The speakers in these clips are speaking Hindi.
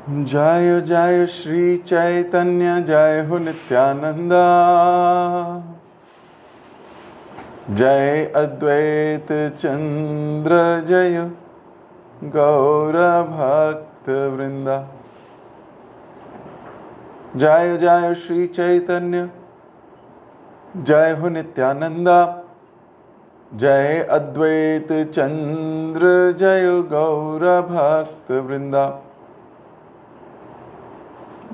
जय जय श्री चैतन्य जय हो नित्यानंदा। जय अद्वैत चंद्र जय गौर भक्त वृंदा। जय जय श्री चैतन्य जय हो नित्यानंदा। जय अद्वैत चंद्र जय गौर भक्त वृंदा।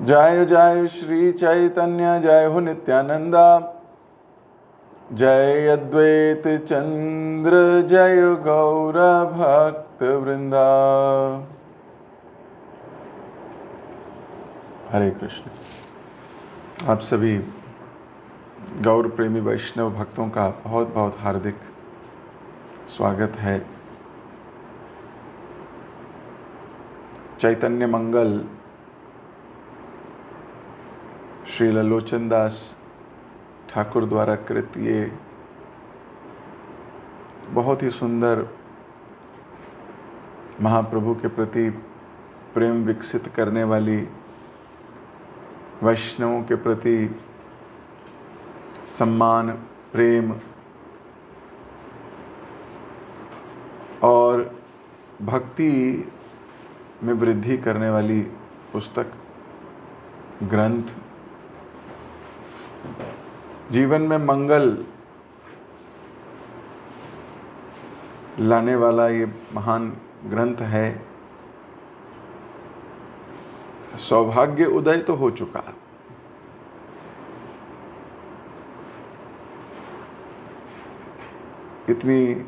जय जय श्री चैतन्य जय हो नित्यानंदा। जय अद्वैत चंद्र जय गौर भक्त वृंदा। हरे कृष्ण। आप सभी गौर प्रेमी वैष्णव भक्तों का बहुत बहुत हार्दिक स्वागत है। चैतन्य मंगल श्री लोचन दास ठाकुर द्वारा कृत ये बहुत ही सुंदर महाप्रभु के प्रति प्रेम विकसित करने वाली, वैष्णवों के प्रति सम्मान, प्रेम और भक्ति में वृद्धि करने वाली पुस्तक, ग्रंथ, जीवन में मंगल लाने वाला ये महान ग्रंथ है। सौभाग्य उदय तो हो चुका, इतनी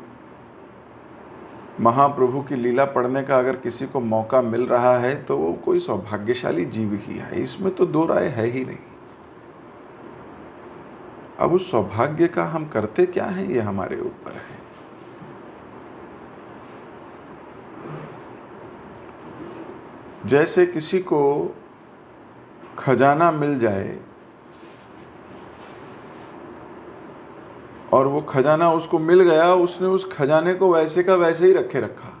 महाप्रभु की लीला पढ़ने का अगर किसी को मौका मिल रहा है तो वो कोई सौभाग्यशाली जीव ही है, इसमें तो दो राय है ही नहीं। अब उस सौभाग्य का हम करते क्या हैं, ये हमारे ऊपर है। जैसे किसी को खजाना मिल जाए और वो खजाना उसको मिल गया, उसने उस खजाने को वैसे का वैसे ही रखा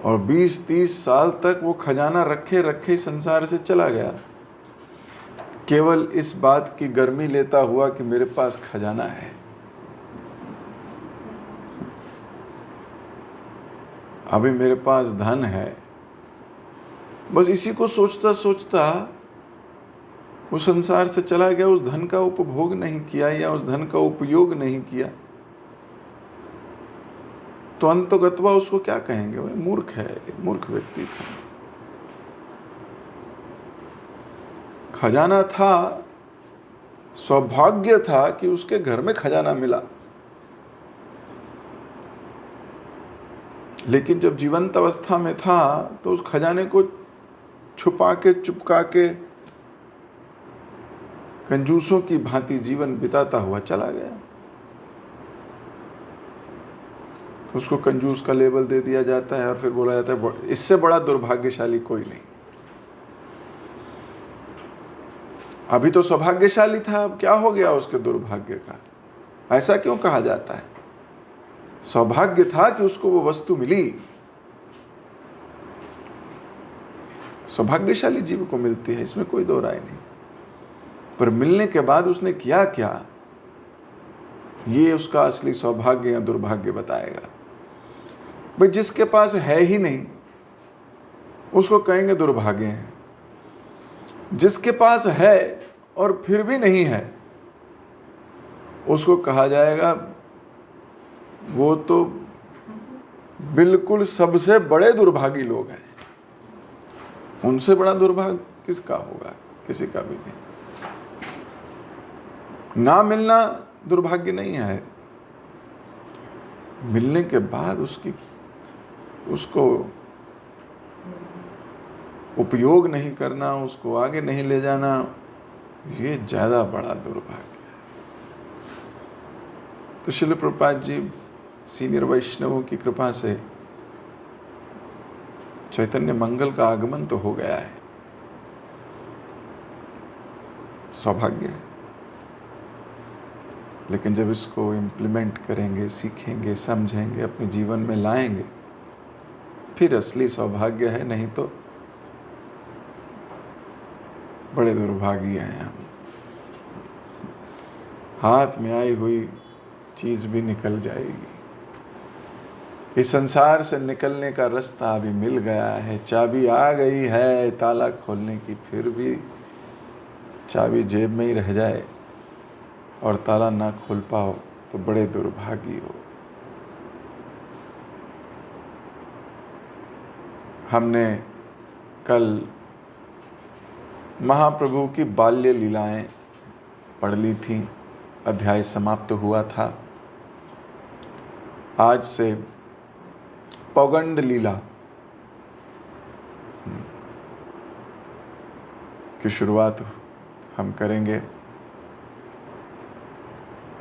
और 20-30 साल तक वो खजाना रखे संसार से चला गया, केवल इस बात की गर्मी लेता हुआ कि मेरे पास खजाना है। अभी मेरे पास धन है, बस इसी को सोचता सोचता वो संसार से चला गया। उस धन का उपभोग नहीं किया या उस धन का उपयोग नहीं किया, तो अंततोगत्वा उसको क्या कहेंगे? वह मूर्ख है, मूर्ख व्यक्ति था। खजाना था, सौभाग्य था कि उसके घर में खजाना मिला, लेकिन जब जीवंत अवस्था में था तो उस खजाने को छुपा के चुपका के कंजूसों की भांति जीवन बिताता हुआ चला गया। तो उसको कंजूस का लेबल दे दिया जाता है और फिर बोला जाता है इससे बड़ा दुर्भाग्यशाली कोई नहीं। अभी तो सौभाग्यशाली था, अब क्या हो गया उसके दुर्भाग्य का? ऐसा क्यों कहा जाता है? सौभाग्य था कि उसको वो वस्तु मिली। सौभाग्यशाली जीव को मिलती है, इसमें कोई दो राय नहीं, पर मिलने के बाद उसने किया क्या, ये उसका असली सौभाग्य या दुर्भाग्य बताएगा। भाई जिसके पास है ही नहीं उसको कहेंगे दुर्भाग्य है, जिसके पास है और फिर भी नहीं है उसको कहा जाएगा वो तो बिल्कुल सबसे बड़े दुर्भागी लोग हैं। उनसे बड़ा दुर्भाग्य किसका होगा? किसी का भी नहीं। ना मिलना दुर्भाग्य नहीं है, मिलने के बाद उसको उपयोग नहीं करना, उसको आगे नहीं ले जाना, ये ज्यादा बड़ा दुर्भाग्य है। तो श्रील प्रभुपाद जी सीनियर वैष्णवों की कृपा से चैतन्य मंगल का आगमन तो हो गया है, सौभाग्य है। लेकिन जब इसको इम्प्लीमेंट करेंगे, सीखेंगे, समझेंगे, अपने जीवन में लाएंगे, फिर असली सौभाग्य है, नहीं तो बड़े दुर्भागी हैं हम। हाथ में आई हुई चीज भी निकल जाएगी। इस संसार से निकलने का रास्ता अभी मिल गया है, चाबी आ गई है ताला खोलने की, फिर भी चाबी जेब में ही रह जाए और ताला ना खोल पाओ तो बड़े दुर्भागी हो। हमने कल महाप्रभु की बाल्य लीलाएं पढ़ ली थी, अध्याय समाप्त हुआ था। आज से पौगंड लीला की शुरुआत हम करेंगे।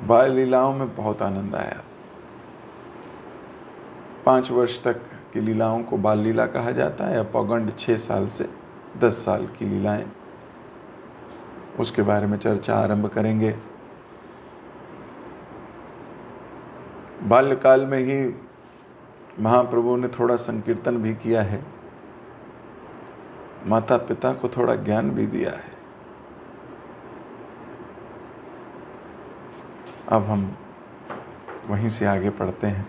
बाल लीलाओं में बहुत आनंद आया। 5 वर्ष तक की लीलाओं को बाल लीला कहा जाता है, या पौगंड 6 साल से 10 साल की लीलाएं, उसके बारे में चर्चा आरंभ करेंगे। बाल्यकाल में ही महाप्रभु ने थोड़ा संकीर्तन भी किया है, माता पिता को थोड़ा ज्ञान भी दिया है। अब हम वहीं से आगे पढ़ते हैं।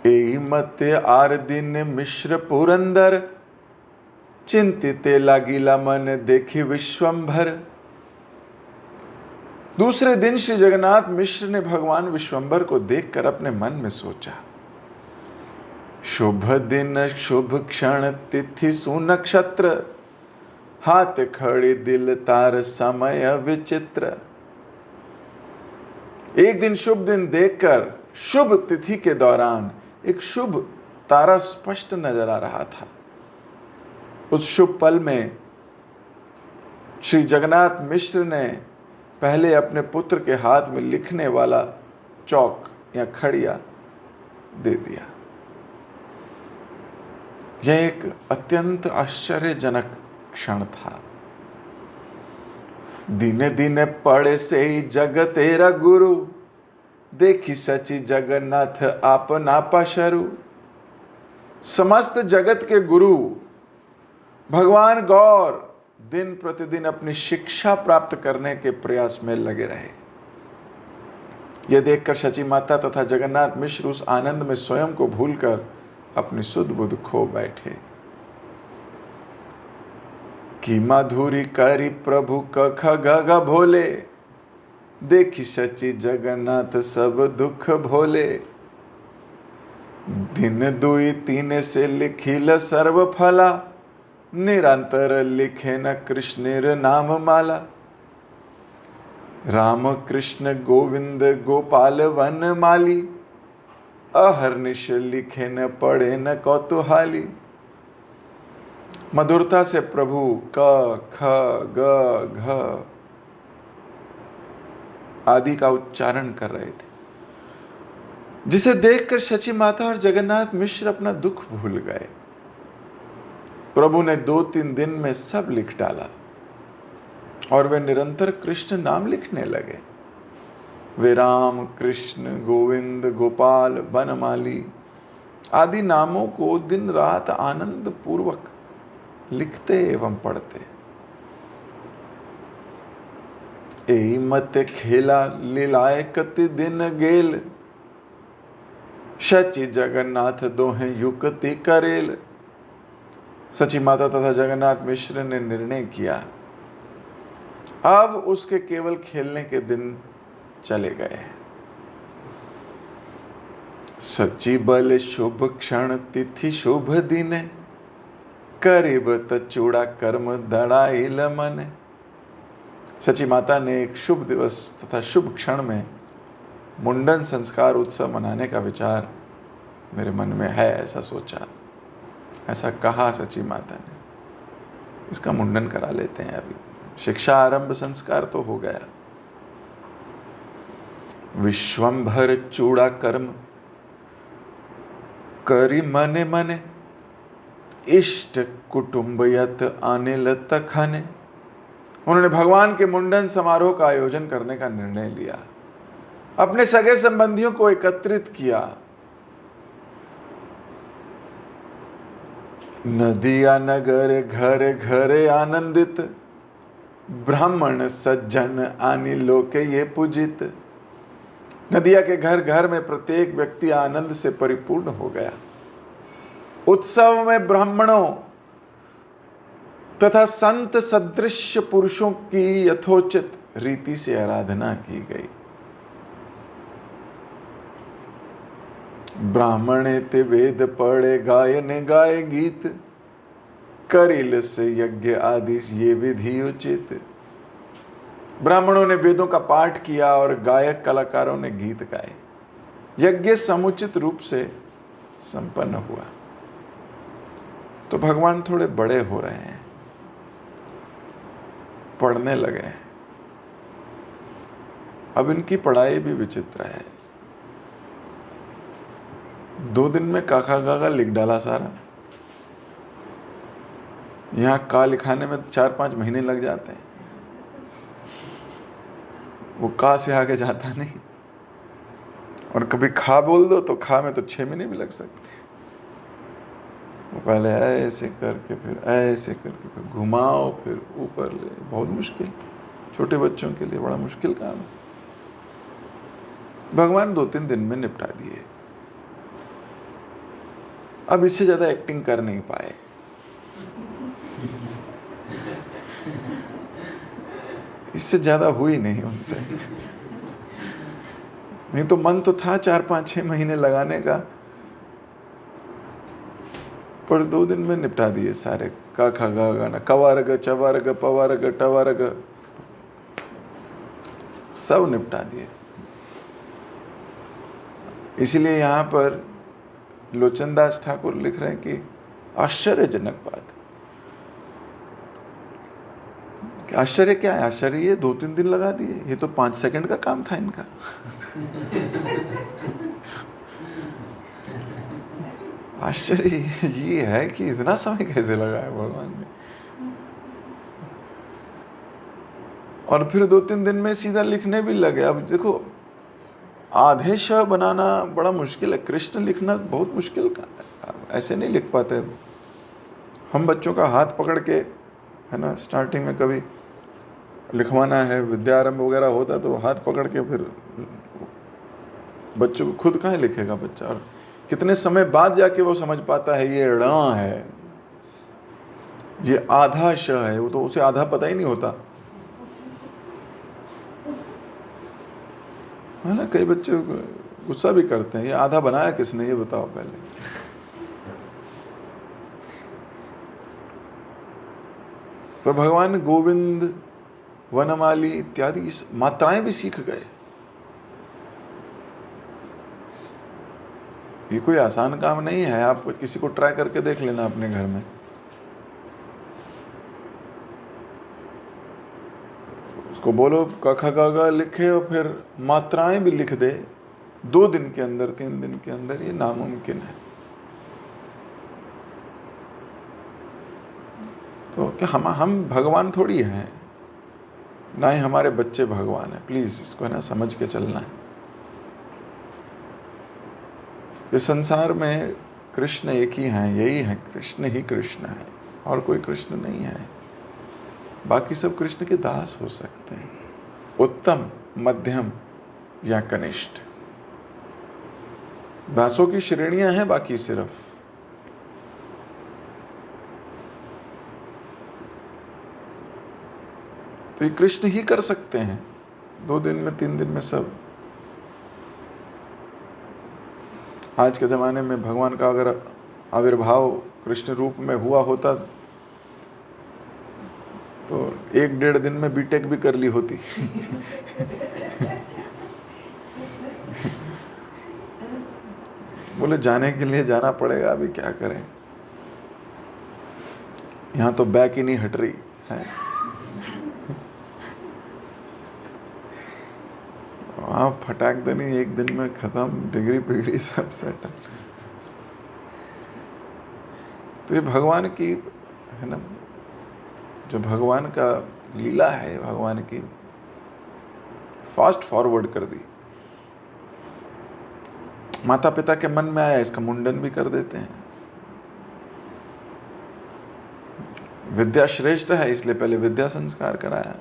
एई मत आर दिन मिश्र पुरंदर, चिंतिते लागिला मन देखी विश्वंभर। दूसरे दिन श्री जगन्नाथ मिश्र ने भगवान विश्वंभर को देखकर अपने मन में सोचा, शुभ दिन शुभ क्षण तिथि सुनक्षत्र, हाथ खड़े दिल तार समय विचित्र। एक दिन शुभ दिन देखकर शुभ तिथि के दौरान एक शुभ तारा स्पष्ट नजर आ रहा था। उस शुभ पल में श्री जगन्नाथ मिश्र ने पहले अपने पुत्र के हाथ में लिखने वाला चौक या खड़िया दे दिया। यह एक अत्यंत आश्चर्यजनक क्षण था। दिने दिने पड़े से ही जग तेरा गुरु, देखी सची जगन्नाथ आपना पशरु। समस्त जगत के गुरु भगवान गौर दिन प्रतिदिन अपनी शिक्षा प्राप्त करने के प्रयास में लगे रहे। यह देखकर शची माता तथा जगन्नाथ मिश्र उस आनंद में स्वयं को भूलकर अपनी सुध बुध खो बैठे। कि माधुरी करी प्रभु कख गग भोले, देखी शची जगन्नाथ सब दुख भोले। दिन दुई तीन से लिखिल सर्व फला, निरंतर लिखे न कृष्णेर नाम माला। राम कृष्ण गोविंद गोपाल वन माली, अहर्निश लिखे न पढ़े न कौतूहली। मधुरता से प्रभु क ख ग घ आदि का उच्चारण कर रहे थे, जिसे देखकर शची माता और जगन्नाथ मिश्र अपना दुख भूल गए। प्रभु ने 2-3 दिन में सब लिख डाला और वे निरंतर कृष्ण नाम लिखने लगे। वे राम कृष्ण गोविंद गोपाल बनमाली आदि नामों को दिन रात आनंद पूर्वक लिखते एवं पढ़ते। एई मत खेला लीलाए कति दिन गेल, शची जगन्नाथ दोहे युक्ति करेल। सची माता तथा जगन्नाथ मिश्र ने निर्णय किया, अब उसके केवल खेलने के दिन चले गए। सची बल शुभ क्षण तिथि शुभ दिन, करीब तचूड़ा कर्म दड़ाइल मन। सची माता ने एक शुभ दिवस तथा शुभ क्षण में मुंडन संस्कार उत्सव मनाने का विचार मेरे मन में है, ऐसा सोचा, ऐसा कहा सची माता ने। इसका मुंडन करा लेते हैं। अभी शिक्षा आरंभ संस्कार तो हो गया। विश्वंभर चूड़ा कर्म करी मने मने, इष्ट कुटुंबयत अनिल तखने। उन्होंने भगवान के मुंडन समारोह का आयोजन करने का निर्णय लिया। अपने सगे संबंधियों को एकत्रित किया। नदिया नगर घर घर आनंदित, ब्राह्मण सज्जन आनी लोके ये पूजित। नदिया के घर घर में प्रत्येक व्यक्ति आनंद से परिपूर्ण हो गया। उत्सव में ब्राह्मणों तथा संत सदृश पुरुषों की यथोचित रीति से आराधना की गई। ब्राह्मणे ते वेद पढ़े गायने गाए गीत, करिल से यज्ञ आदि ये विधि उचित। ब्राह्मणों ने वेदों का पाठ किया और गायक कलाकारों ने गीत गाए। यज्ञ समुचित रूप से संपन्न हुआ। तो भगवान थोड़े बड़े हो रहे हैं, पढ़ने लगे हैं। अब इनकी पढ़ाई भी विचित्र है। 2 दिन में काका काका लिख डाला सारा। यहाँ का लिखाने में 4-5 महीने लग जाते हैं। वो का से आगे जाता नहीं। और कभी खा बोल दो तो खा में तो 6 महीने भी लग सकते हैं। वो पहले ऐसे करके फिर ऐसे करके फिर घुमाओ फिर ऊपर ले, बहुत मुश्किल। छोटे बच्चों के लिए बड़ा मुश्किल काम है। भगवान 2-3 दिन में निपटा दिए। अब इससे ज्यादा एक्टिंग कर नहीं पाए। इससे ज्यादा हुई नहीं उनसे। नहीं तो मन तो था 4-5-6 महीने लगाने का, पर 2 दिन में निपटा दिए सारे। का खा गा गाना, कवारग चवारग पवारग टवारग सब निपटा दिए। इसलिए यहाँ पर लोचनदास ठाकुर लिख रहे हैं कि आश्चर्यजनक बात। आश्चर्य क्या है? आश्चर्य ये 2-3 दिन लगा दिए। ये तो 5 सेकंड का काम था इनका। आश्चर्य ये है कि इतना समय कैसे लगाया भगवान ने। और फिर 2-3 दिन में सीधा लिखने भी लगे। अब देखो, आधे श बनाना बड़ा मुश्किल है। कृष्ण लिखना बहुत मुश्किल का है। ऐसे नहीं लिख पाते। हम बच्चों का हाथ पकड़ के, है ना, स्टार्टिंग में कभी लिखवाना है, विद्यारंभ वगैरह होता तो हाथ पकड़ के फिर बच्चों को खुद कहाँ लिखेगा बच्चा। और कितने समय बाद जाके वो समझ पाता है ये ण है, ये आधा श है। वो तो उसे आधा पता ही नहीं होता, है ना। कई बच्चे गुस्सा भी करते हैं, ये आधा बनाया किसने, ये बताओ पहले। पर भगवान गोविंद, वनमाली इत्यादि मात्राएं भी सीख गए। ये कोई आसान काम नहीं है। आप किसी को ट्राई करके देख लेना अपने घर में। उसको बोलो क ख ग घ लिखे और फिर मात्राएं भी लिख दे 2 दिन के अंदर, 3 दिन के अंदर, ये नामुमकिन है। तो क्या हम भगवान थोड़ी हैं, ना ही हमारे बच्चे भगवान हैं। प्लीज इसको है ना समझ के चलना है। इस संसार में कृष्ण एक ही हैं, यही है, कृष्ण ही कृष्ण है, और कोई कृष्ण नहीं है। बाकी सब कृष्ण के दास हो सकते हैं, उत्तम, मध्यम या कनिष्ठ। दासों की श्रेणियां हैं बाकी सिर्फ। तो ये कृष्ण ही कर सकते हैं 2 दिन में, 3 दिन में सब। आज के ज़माने में भगवान का अगर आविर्भाव कृष्ण रूप में हुआ होता तो 1-1.5 दिन में बीटेक भी कर ली होती। बोले जाने के लिए जाना पड़ेगा, अभी क्या करें, यहाँ तो बैक ही नहीं हट रही है। आप फटाक देनी 1 दिन में खत्म, डिग्री पिग्री सब सेटल। तो ये भगवान की, है ना, जो भगवान का लीला है, भगवान की फास्ट फॉरवर्ड कर दी। माता पिता के मन में आया इसका मुंडन भी कर देते हैं। विद्या श्रेष्ठ है इसलिए पहले विद्या संस्कार कराया।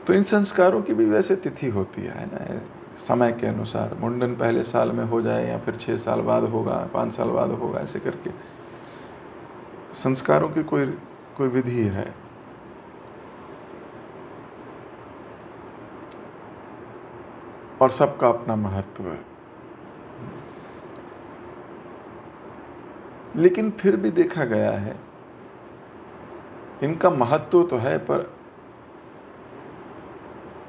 तो इन संस्कारों की भी वैसे तिथि होती है ना, समय के अनुसार। मुंडन पहले साल में हो जाए या फिर 6 साल बाद होगा, 5 साल बाद होगा, ऐसे करके संस्कारों की कोई विधि है। और सबका अपना महत्व है। लेकिन फिर भी देखा गया है इनका महत्व तो है, पर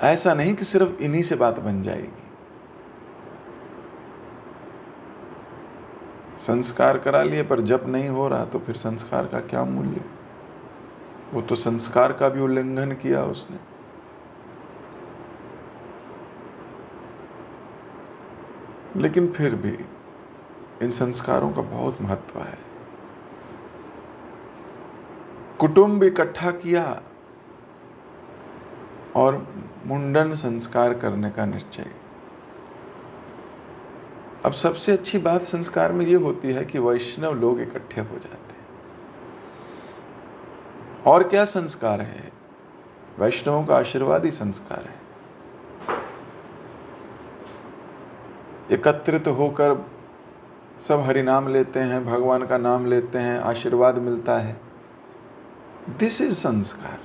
ऐसा नहीं कि सिर्फ इन्हीं से बात बन जाएगी। संस्कार करा लिए पर जप नहीं हो रहा तो फिर संस्कार का क्या मूल्य? वो तो संस्कार का भी उल्लंघन किया उसने। लेकिन फिर भी इन संस्कारों का बहुत महत्व है। कुटुंब इकट्ठा किया और मुंडन संस्कार करने का निश्चय। अब सबसे अच्छी बात संस्कार में ये होती है कि वैष्णव लोग इकट्ठे हो जाते हैं। और क्या संस्कार है? वैष्णवों का आशीर्वाद ही संस्कार है। एकत्रित होकर सब हरि नाम लेते हैं, भगवान का नाम लेते हैं, आशीर्वाद मिलता है। दिस इज संस्कार।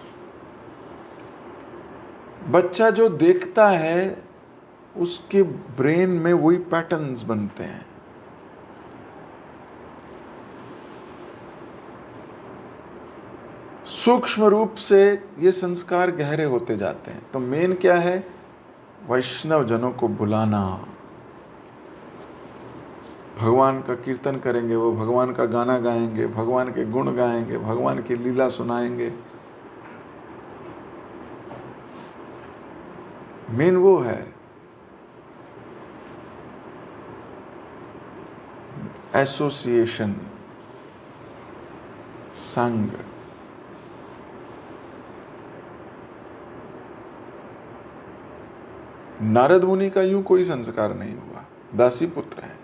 बच्चा जो देखता है उसके ब्रेन में वही पैटर्न्स बनते हैं। सूक्ष्म रूप से ये संस्कार गहरे होते जाते हैं। तो मेन क्या है? वैष्णव जनों को बुलाना। भगवान का कीर्तन करेंगे, वो भगवान का गाना गाएंगे, भगवान के गुण गाएंगे, भगवान की लीला सुनाएंगे। मेन वो है। एसोसिएशन, संग। नारद मुनि का यूं कोई संस्कार नहीं हुआ, दासी पुत्र है।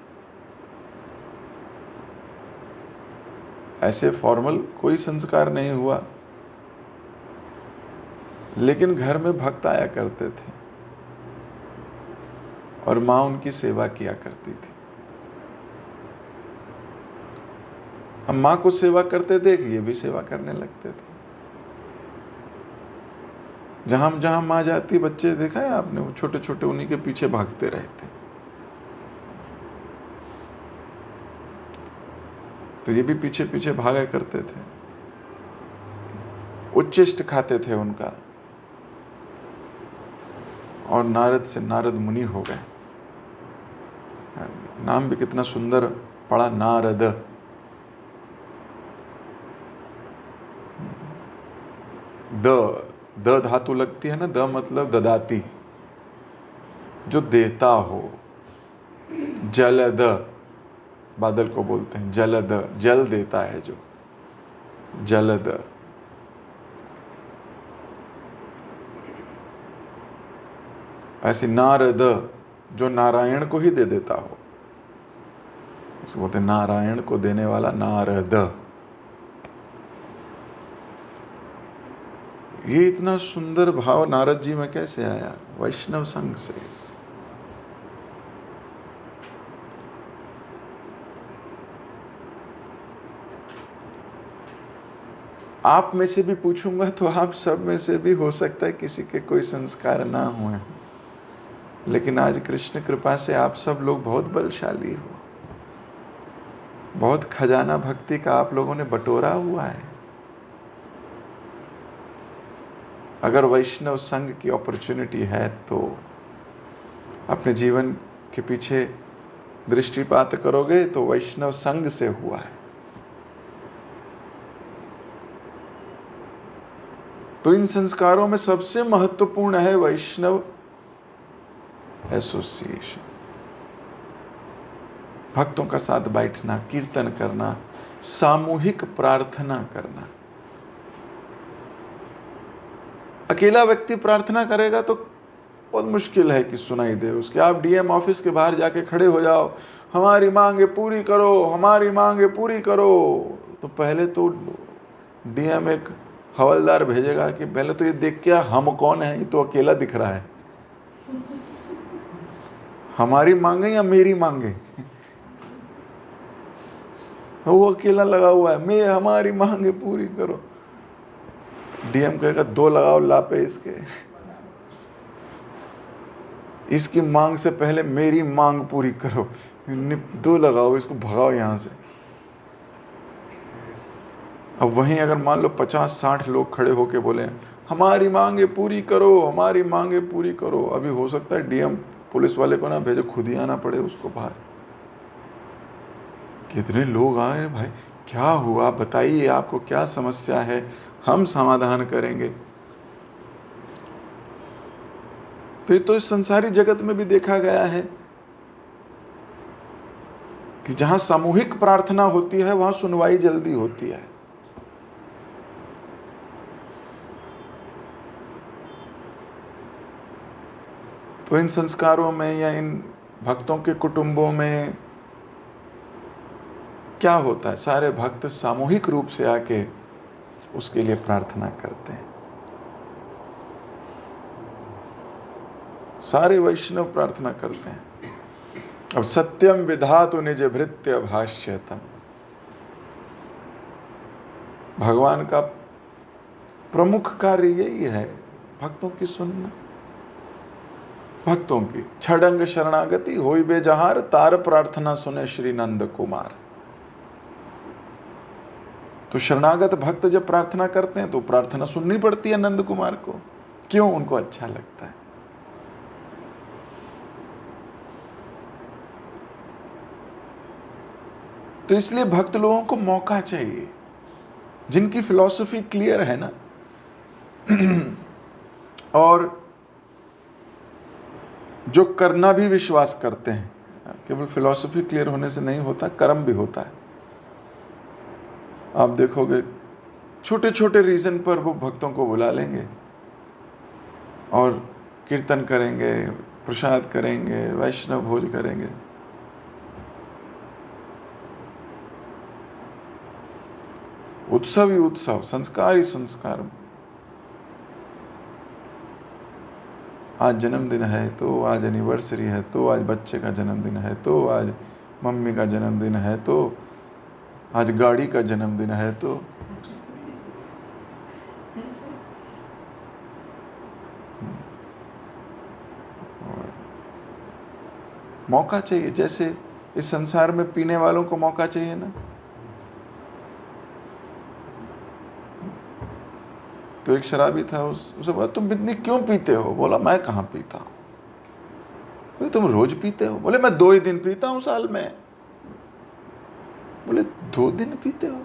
ऐसे फॉर्मल कोई संस्कार नहीं हुआ, लेकिन घर में भक्त आया करते थे और मां उनकी सेवा किया करती थी। हम मां को सेवा करते थे, ये भी सेवा करने लगते थे। जहां जहां मां जाती, बच्चे देखा है आपने, वो छोटे छोटे उन्हीं के पीछे भागते रहते। तो ये भी पीछे पीछे भागा करते थे। उच्चिष्ट खाते थे उनका। और नारद से नारद मुनि हो गए। नाम भी कितना सुंदर पड़ा, नारद। द धातु लगती है ना, द मतलब ददाती, जो देता हो। जलद, बादल को बोलते हैं जलद, जल देता है जो, जलद। ऐसे नारद, जो नारायण को ही दे देता हो, उसको बोलते हैं नारायण को देने वाला नारद। ये इतना सुंदर भाव नारद जी में कैसे आया? वैष्णव संघ से। आप में से भी पूछूंगा तो आप सब में से भी हो सकता है किसी के कोई संस्कार ना हुए, लेकिन आज कृष्ण कृपा से आप सब लोग बहुत बलशाली हो। बहुत खजाना भक्ति का आप लोगों ने बटोरा हुआ है। अगर वैष्णव संघ की अपॉर्चुनिटी है तो अपने जीवन के पीछे दृष्टिपात करोगे तो वैष्णव संघ से हुआ है। तो इन संस्कारों में सबसे महत्वपूर्ण है वैष्णव एसोसिएशन। भक्तों का साथ बैठना, कीर्तन करना, सामूहिक प्रार्थना करना। अकेला व्यक्ति प्रार्थना करेगा तो बहुत मुश्किल है कि सुनाई दे उसके। आप डीएम ऑफिस के बाहर जाके खड़े हो जाओ, हमारी मांगे पूरी करो, हमारी मांगे पूरी करो, तो पहले तो डीएम एक हवलदार भेजेगा कि पहले तो ये देख क्या हम कौन है, ये तो अकेला दिख रहा है, हमारी मांगे या मेरी मांगे। वो अकेला लगा हुआ है, मैं हमारी मांगे पूरी करो। डीएम कहेगा 2 लगाओ लापे इसके, इसकी मांग से पहले मेरी मांग पूरी करो, 2 लगाओ, इसको भगाओ यहां से। अब वहीं अगर मान लो 50-60 लोग खड़े होके बोले हमारी मांगे पूरी करो, हमारी मांगे पूरी करो, अभी हो सकता है डीएम पुलिस वाले को ना भेजे, खुद ही आना पड़े उसको बाहर। कितने लोग आए भाई, क्या हुआ बताइए, आपको क्या समस्या है, हम समाधान करेंगे। तो इस संसारी जगत में भी देखा गया है कि जहां सामूहिक प्रार्थना होती है वहां सुनवाई जल्दी होती है। तो इन संस्कारों में या इन भक्तों के कुटुंबों में क्या होता है, सारे भक्त सामूहिक रूप से आके उसके लिए प्रार्थना करते हैं। सारे वैष्णव प्रार्थना करते हैं। अब सत्यम विधातु निज भृत्य भाष्यतम, भगवान का प्रमुख कार्य यही है, भक्तों की सुनना, भक्तों की छड़ंग शरणागति होई बेजहार, तार प्रार्थना सुने श्री नंद कुमार। तो शरणागत भक्त जब प्रार्थना करते हैं तो प्रार्थना सुननी पड़ती है नंद कुमार को। क्यों? उनको अच्छा लगता है। तो इसलिए भक्त लोगों को मौका चाहिए, जिनकी फिलॉसफी क्लियर है ना, और जो करना भी विश्वास करते हैं। केवल फिलॉसफी क्लियर होने से नहीं होता, कर्म भी होता है। आप देखोगे छोटे छोटे रीजन पर वो भक्तों को बुला लेंगे और कीर्तन करेंगे, प्रसाद करेंगे, वैष्णव भोज करेंगे। उत्सव ही उत्सव, संस्कार ही संस्कार। आज जन्मदिन है तो आज एनिवर्सरी है, तो आज बच्चे का जन्मदिन है, तो आज मम्मी का जन्मदिन है, तो आज गाड़ी का जन्मदिन है। तो मौका चाहिए, जैसे इस संसार में पीने वालों को मौका चाहिए ना। तो एक शराबी था, उसे बोला तुम इतनी क्यों पीते हो? बोला मैं कहाँ पीता हूँ। बोले तुम रोज पीते हो? बोले मैं 2 ही दिन पीता हूँ साल में। बोले 2 दिन पीते हो?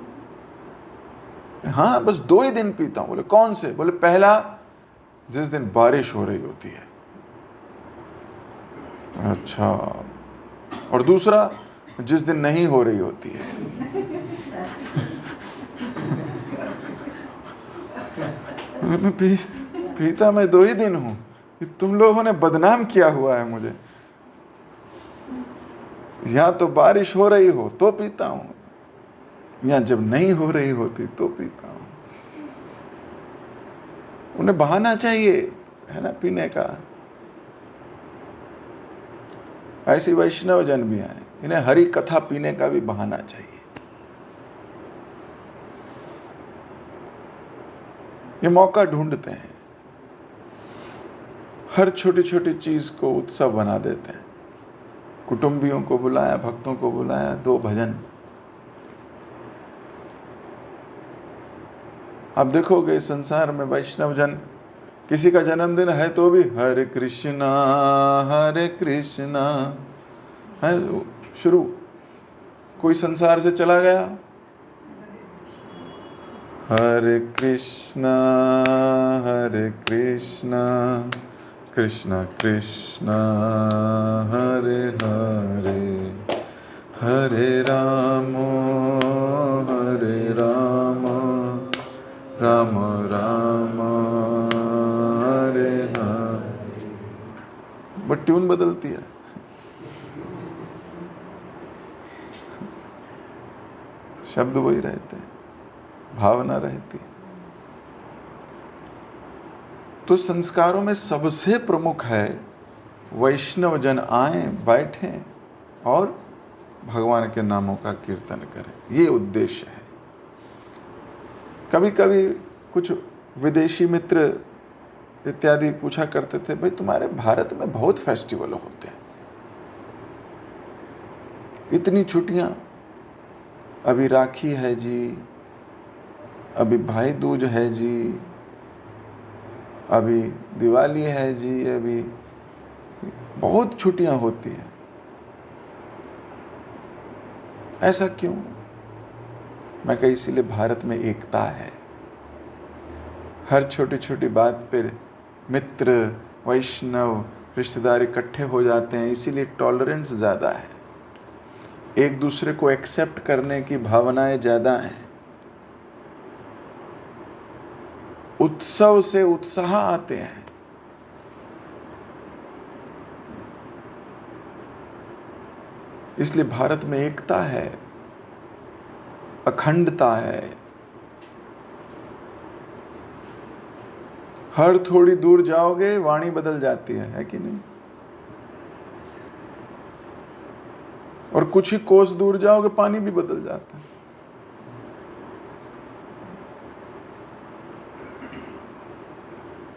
हाँ बस 2 ही दिन पीता हूँ। बोले कौन से? बोले पहला जिस दिन बारिश हो रही होती है। अच्छा, और दूसरा जिस दिन नहीं हो रही होती है। मैं पीता मैं 2 ही दिन हूं, तुम लोगों ने बदनाम किया हुआ है मुझे। या तो बारिश हो रही हो तो पीता हूं, या जब नहीं हो रही होती तो पीता हूं। उन्हें बहाना चाहिए है ना पीने का। ऐसी वैष्णव जन भी आए, इन्हें हरि कथा पीने का भी बहाना चाहिए। ये मौका ढूंढते हैं, हर छोटी छोटी चीज को उत्सव बना देते हैं। कुटुंबियों को बुलाया, भक्तों को बुलाया, 2 भजन। आप देखोगे संसार में वैष्णव जन, किसी का जन्मदिन है तो भी हरे कृष्णा है शुरू। कोई संसार से चला गया, हरे कृष्णा कृष्णा कृष्णा हरे हरे, हरे राम राम राम हरे हरे। बट ट्यून बदलती है। शब्द वही रहते हैं, भावना रहती है। तो संस्कारों में सबसे प्रमुख है वैष्णव जन आए, बैठें और भगवान के नामों का कीर्तन करें। ये उद्देश्य है। कभी कभी कुछ विदेशी मित्र इत्यादि पूछा करते थे, भाई तुम्हारे भारत में बहुत फेस्टिवल होते हैं, इतनी छुट्टियां, अभी राखी है जी, अभी भाई दूज है जी, अभी दिवाली है जी, अभी बहुत छुट्टियां होती हैं, ऐसा क्यों? मैं कहा इसीलिए भारत में एकता है। हर छोटी छोटी बात पर मित्र, वैष्णव, रिश्तेदार इकट्ठे हो जाते हैं, इसीलिए टॉलरेंस ज़्यादा है, एक दूसरे को एक्सेप्ट करने की भावनाएं ज़्यादा हैं। उत्सव से उत्साह आते हैं। इसलिए भारत में एकता है, अखंडता है। हर थोड़ी दूर जाओगे वाणी बदल जाती है कि नहीं? और कुछ ही कोस दूर जाओगे पानी भी बदल जाता है।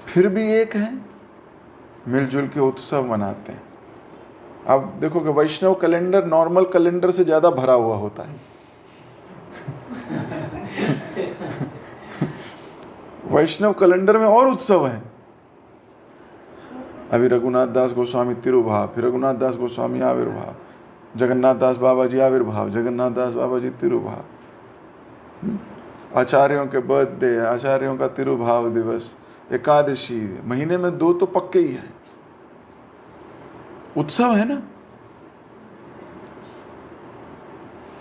फिर भी एक है, मिलजुल के उत्सव मनाते हैं। अब देखो कि वैष्णव कैलेंडर नॉर्मल कैलेंडर से ज्यादा भरा हुआ होता है। वैष्णव कैलेंडर में और उत्सव है। अभी रघुनाथ दास गोस्वामी तिरुभाव, फिर रघुनाथ दास गोस्वामी आविर्भाव, जगन्नाथ दास बाबा जी आविर्भाव, जगन्नाथ दास बाबा जी तिरुभाव, आचार्यों के बर्थडे, आचार्यों का तिरुभाव दिवस, एकादशी, महीने में 2 तो पक्के ही हैं। उत्सव है ना।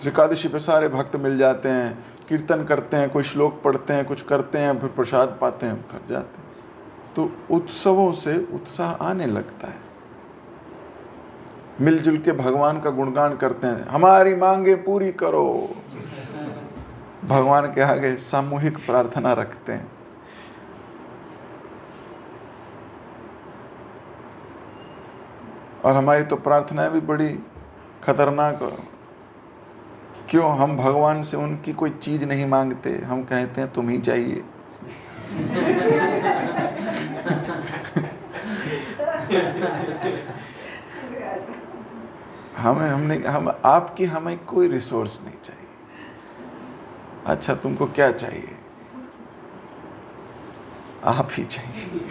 एकादशी पे सारे भक्त मिल जाते हैं, कीर्तन करते हैं, कोई श्लोक पढ़ते हैं, कुछ करते हैं, फिर प्रसाद पाते हैं, घर जाते हैं। तो उत्सवों से उत्साह आने लगता है। मिलजुल के भगवान का गुणगान करते हैं, हमारी मांगे पूरी करो। भगवान के आगे सामूहिक प्रार्थना रखते हैं। और हमारी तो प्रार्थनाएं भी बड़ी खतरनाक। क्यों? हम भगवान से उनकी कोई चीज नहीं मांगते, हम कहते हैं तुम ही चाहिए। हम आपकी हमें कोई रिसोर्स नहीं चाहिए। अच्छा तुमको क्या चाहिए? आप ही चाहिए।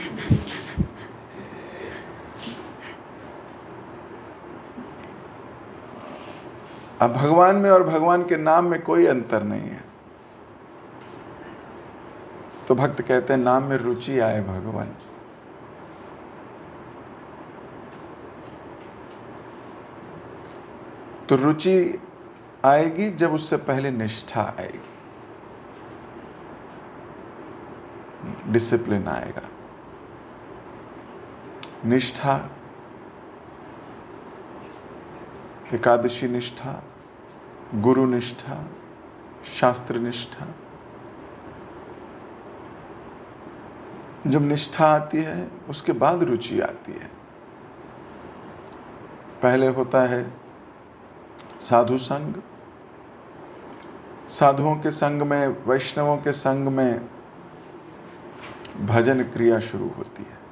अब भगवान में और भगवान के नाम में कोई अंतर नहीं है। तो भक्त कहते हैं नाम में रुचि आए भगवान। तो रुचि आएगी जब उससे पहले निष्ठा आएगी, डिसिप्लिन आएगा। निष्ठा, एकादशी निष्ठा, गुरु निष्ठा, शास्त्र निष्ठा। जब निष्ठा आती है उसके बाद रुचि आती है। पहले होता है साधु संग, साधुओं के संग में, वैष्णवों के संग में भजन क्रिया शुरू होती है।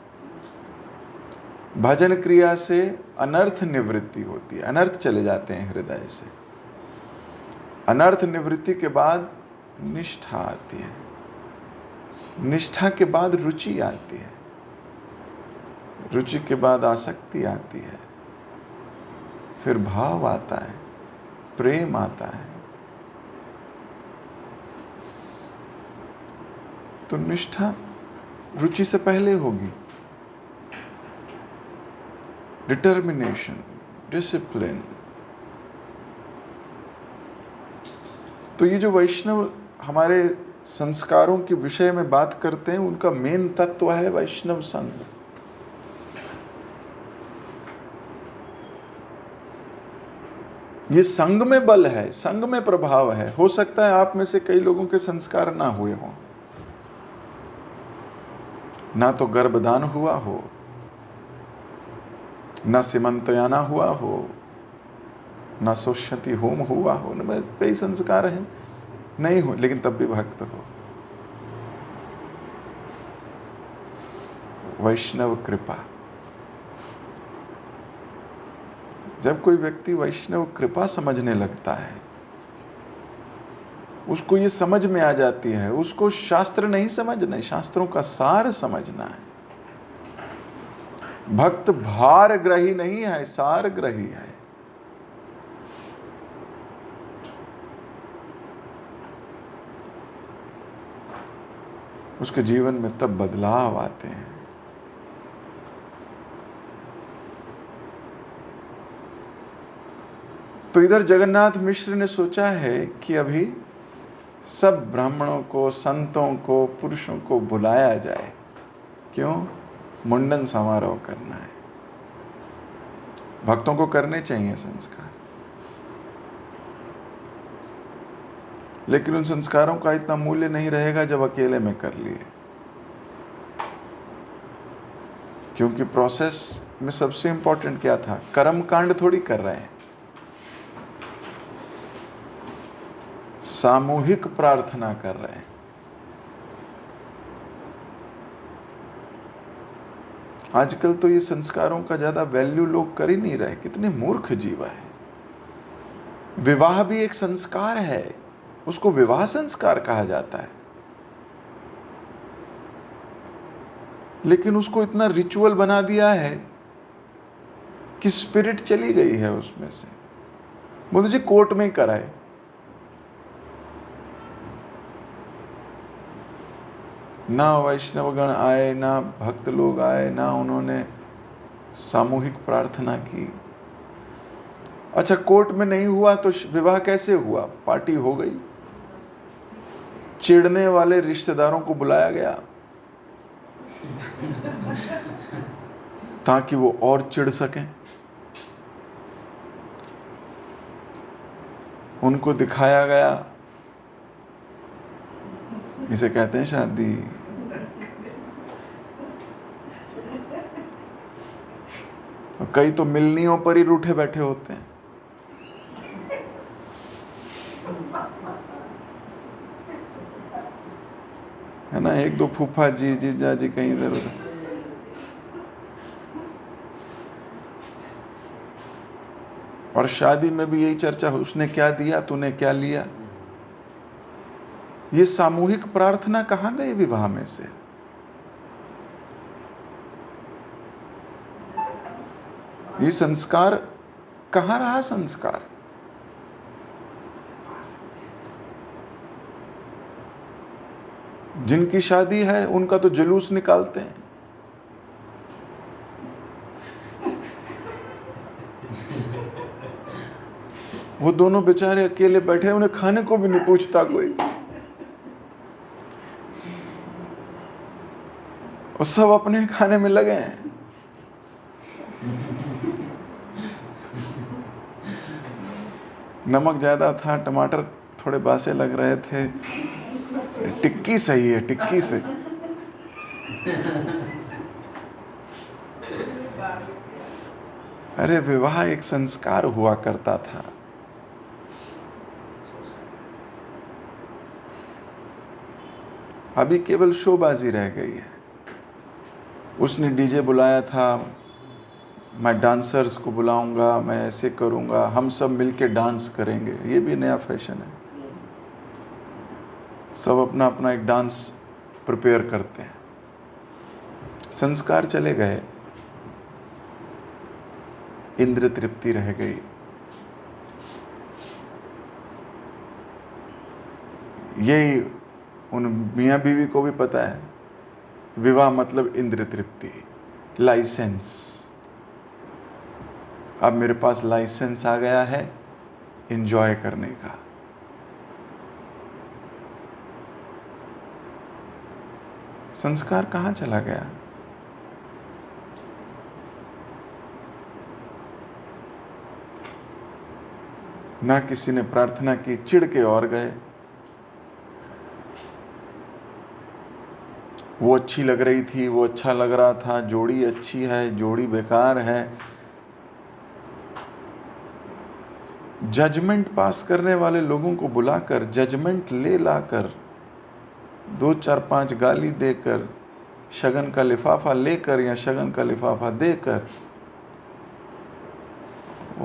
भजन क्रिया से अनर्थ निवृत्ति होती है, अनर्थ चले जाते हैं हृदय से। अनर्थ निवृत्ति के बाद निष्ठा आती है, निष्ठा के बाद रुचि आती है, रुचि के बाद आसक्ति आती है, फिर भाव आता है, प्रेम आता है। तो निष्ठा रुचि से पहले होगी। Determination, discipline. तो ये जो वैष्णव हमारे संस्कारों के विषय में बात करते हैं, उनका मेन तत्व है वैष्णव संग। ये संग में बल है, संग में प्रभाव है। हो सकता है आप में से कई लोगों के संस्कार ना हुए हों, ना तो गर्भदान हुआ हो, ना सीमंतयाना हुआ हो, ना सोष्यति होम हुआ हो, ना कई संस्कार हैं नहीं हो, लेकिन तब भी भक्त हो। वैष्णव कृपा, जब कोई व्यक्ति वैष्णव कृपा समझने लगता है, उसको ये समझ में आ जाती है, उसको शास्त्र नहीं समझना है, शास्त्रों का सार समझना है। भक्त भार ग्रही नहीं है, सार ग्रही है। उसके जीवन में तब बदलाव आते हैं। तो इधर जगन्नाथ मिश्र ने सोचा है कि अभी सब ब्राह्मणों को, संतों को, पुरुषों को बुलाया जाए। क्यों? मुंडन समारोह करना है। भक्तों को करने चाहिए संस्कार, लेकिन उन संस्कारों का इतना मूल्य नहीं रहेगा जब अकेले में कर लिए, क्योंकि प्रोसेस में सबसे इंपॉर्टेंट क्या था? कर्म कांड थोड़ी कर रहे हैं, सामूहिक प्रार्थना कर रहे हैं। आजकल तो ये संस्कारों का ज्यादा वैल्यू लोग कर ही नहीं रहे। कितने मूर्ख जीव है। विवाह भी एक संस्कार है, उसको विवाह संस्कार कहा जाता है, लेकिन उसको इतना रिचुअल बना दिया है कि स्पिरिट चली गई है उसमें से। बोलते जी कोर्ट में कराए, ना वैष्णवगण आए, ना भक्त लोग आए, ना उन्होंने सामूहिक प्रार्थना की। अच्छा, कोर्ट में नहीं हुआ तो विवाह कैसे हुआ? पार्टी हो गई, चिढ़ने वाले रिश्तेदारों को बुलाया गया ताकि वो और चिढ़ सकें। उनको दिखाया गया, इसे कहते हैं शादी। कई तो मिलनियों पर ही रूठे बैठे होते हैं। है ना, एक दो फूफा जी, जीजा जी कहीं इधर उधर। और शादी में भी यही चर्चा, उसने क्या दिया, तूने क्या लिया। ये सामूहिक प्रार्थना कहाँ गई विवाह में से? ये संस्कार कहाँ रहा? संस्कार जिनकी शादी है उनका तो जुलूस निकालते हैं। वो दोनों बेचारे अकेले बैठे, उन्हें खाने को भी नहीं पूछता कोई, और सब अपने खाने में लगे हैं। नमक ज्यादा था, टमाटर थोड़े बासे लग रहे थे, टिक्की सही है, टिक्की से। अरे विवाह एक संस्कार हुआ करता था। अभी केवल शोबाजी रह गई है। उसने डीजे बुलाया था, मैं डांसर्स को बुलाऊंगा, मैं ऐसे करूंगा, हम सब मिलके डांस करेंगे। ये भी नया फैशन है, सब अपना अपना एक डांस प्रिपेयर करते हैं। संस्कार चले गए, इंद्र तृप्ति रह गई। यही उन मियाँ बीवी को भी पता है, विवाह मतलब इंद्र तृप्ति, लाइसेंस। अब मेरे पास लाइसेंस आ गया है एंजॉय करने का। संस्कार कहाँ चला गया? ना किसी ने प्रार्थना की, चिढ़ के और गए। वो अच्छी लग रही थी, वो अच्छा लग रहा था, जोड़ी अच्छी है, जोड़ी बेकार है। जजमेंट पास करने वाले लोगों को बुलाकर, जजमेंट ले लाकर, 2 4 5 गाली देकर, शगन का लिफाफा लेकर या शगन का लिफाफा देकर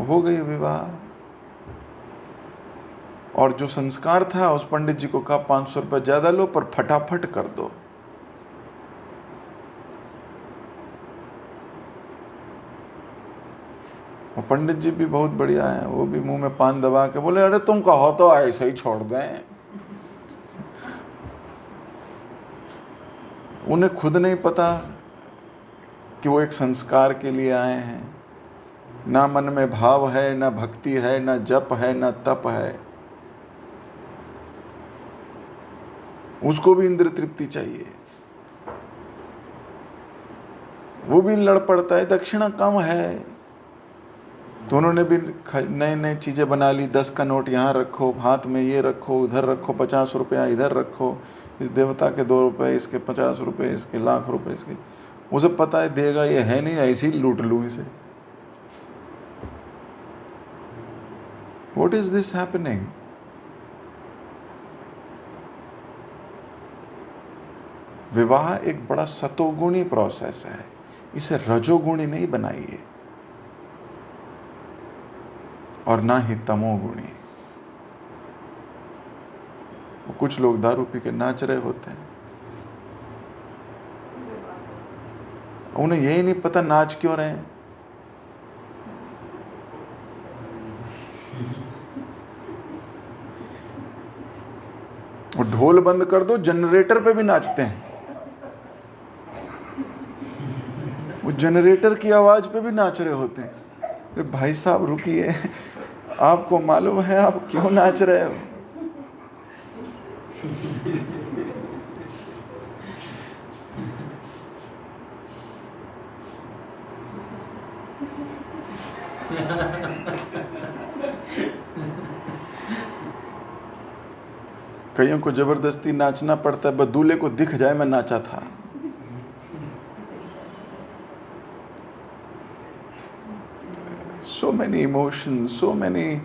हो गई विवाह। और जो संस्कार था उस पंडित जी को कहा 500 रुपये ज्यादा लो पर फटाफट कर दो। और पंडित जी भी बहुत बढ़िया हैं, वो भी मुंह में पान दबा के बोले अरे तुम कहो तो ऐसे ही छोड़ दें। उन्हें खुद नहीं पता कि वो एक संस्कार के लिए आए हैं। ना मन में भाव है, ना भक्ति है, ना जप है, ना तप है। उसको भी इंद्र तृप्ति चाहिए, वो भी लड़ पड़ता है, दक्षिणा कम है। तो उन्होंने भी नए नए चीज़ें बना ली। 10 का नोट यहाँ रखो, हाथ में ये रखो, उधर रखो, 50 रुपया इधर रखो, इस देवता के 2 रुपये, इसके 50 रुपये, इसके लाख रुपए, इसके। उसे पता है देगा ये है नहीं, ऐसे ही लूट लूँ इसे। What is this happening? विवाह एक बड़ा सतोगुणी प्रोसेस है, इसे रजोगुणी नहीं बनाइए और ना ही तमोगुणी। कुछ लोग दारू पी के नाच रहे होते हैं, उन्हें यही नहीं पता नाच क्यों रहे हैं। वो ढोल बंद कर दो, जनरेटर पे भी नाचते हैं। वो जनरेटर की आवाज पे भी नाच रहे होते हैं। अरे भाई साहब रुकिए, आपको मालूम है आप क्यों नाच रहे हो? कईयों को जबरदस्ती नाचना पड़ता है, बस दूल्हे को दिख जाए मैं नाचा था। So many emotions, so many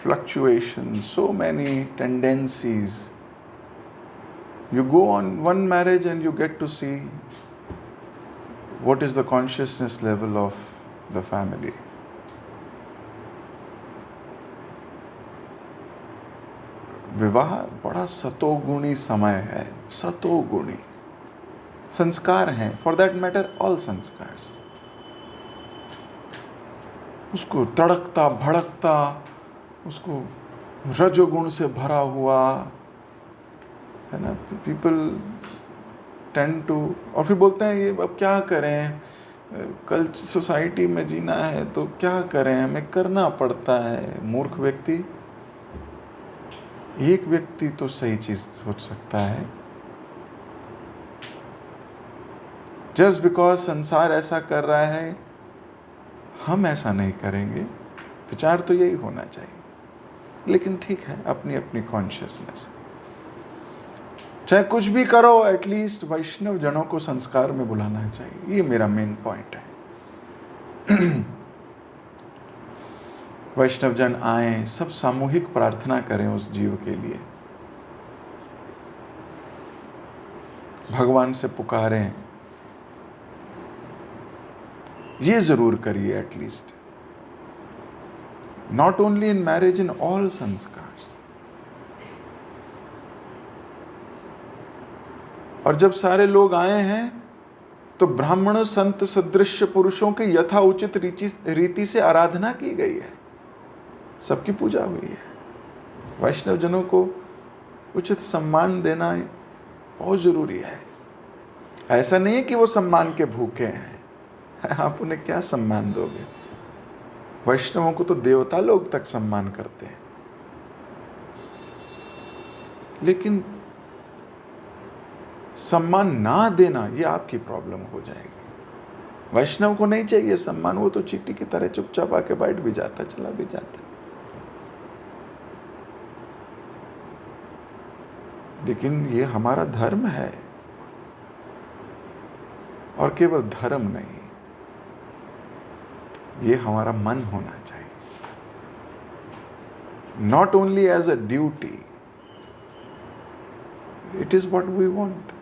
fluctuations, so many tendencies. You go on one marriage and you get to see what is the consciousness level of the family. विवाह बड़ा सतोगुणी समय है, सतोगुणी संस्कार हैं, फॉर दैट मैटर ऑल संस्कार्स। उसको तड़कता भड़कता, उसको रजोगुण से भरा हुआ है ना। पीपल टेंड टू, और फिर बोलते हैं ये अब क्या करें, कल सोसाइटी में जीना है तो क्या करें, हमें करना पड़ता है। मूर्ख व्यक्ति, एक व्यक्ति तो सही चीज सोच सकता है। जस्ट बिकॉज संसार ऐसा कर रहा है हम ऐसा नहीं करेंगे, विचार तो यही होना चाहिए। लेकिन ठीक है, अपनी अपनी कॉन्शियसनेस, चाहे कुछ भी करो, एटलीस्ट वैष्णव जनों को संस्कार में बुलाना चाहिए। ये मेरा मेन पॉइंट है। वैष्णव जन आए, सब सामूहिक प्रार्थना करें उस जीव के लिए, भगवान से पुकारें। ये जरूर करिए at least, not only in marriage, in all संस्कार्स। और जब सारे लोग आए हैं तो ब्राह्मण संत सदृश पुरुषों के यथा उचित रीति से आराधना की गई है, सबकी पूजा हुई है। वैष्णव जनों को उचित सम्मान देना बहुत जरूरी है। ऐसा नहीं है कि वो सम्मान के भूखे हैं, आप उन्हें क्या सम्मान दोगे? वैष्णवों को तो देवता लोग तक सम्मान करते हैं। लेकिन सम्मान ना देना ये आपकी प्रॉब्लम हो जाएगी। वैष्णव को नहीं चाहिए सम्मान, वो तो चींटी की तरह चुपचाप आके बैठ भी जाता, चला भी जाता। लेकिन ये हमारा धर्म है, और केवल धर्म नहीं, ये हमारा मन होना चाहिए। Not only as a duty, it is what we want.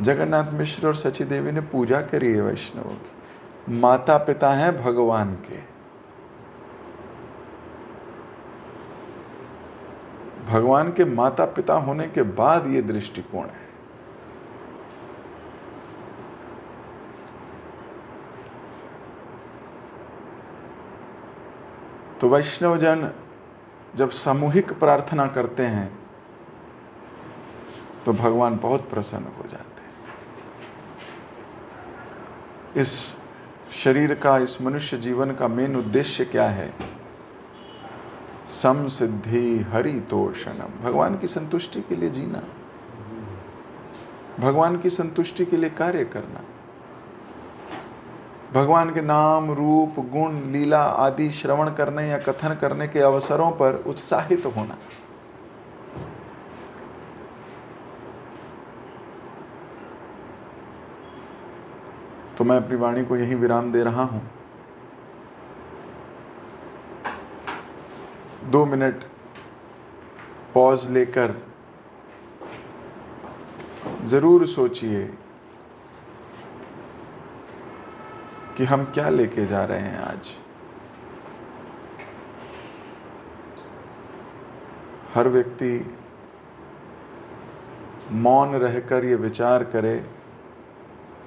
Jagannath Mishra और सची देवी ने पूजा करी है वैष्णवों की, माता पिता हैं भगवान के। भगवान के माता पिता होने के बाद ये दृष्टिकोण है। तो वैष्णव जन जब सामूहिक प्रार्थना करते हैं तो भगवान बहुत प्रसन्न हो जाते हैं। इस शरीर का, इस मनुष्य जीवन का मेन उद्देश्य क्या है? सम सिद्धि हरितोषणम, भगवान की संतुष्टि के लिए जीना, भगवान की संतुष्टि के लिए कार्य करना, भगवान के नाम रूप गुण लीला आदि श्रवण करने या कथन करने के अवसरों पर उत्साहित होना। तो मैं अपनी वाणी को यहीं विराम दे रहा हूं। 2 मिनट पॉज लेकर जरूर सोचिए कि हम क्या लेके जा रहे हैं आज। हर व्यक्ति मौन रहकर ये विचार करे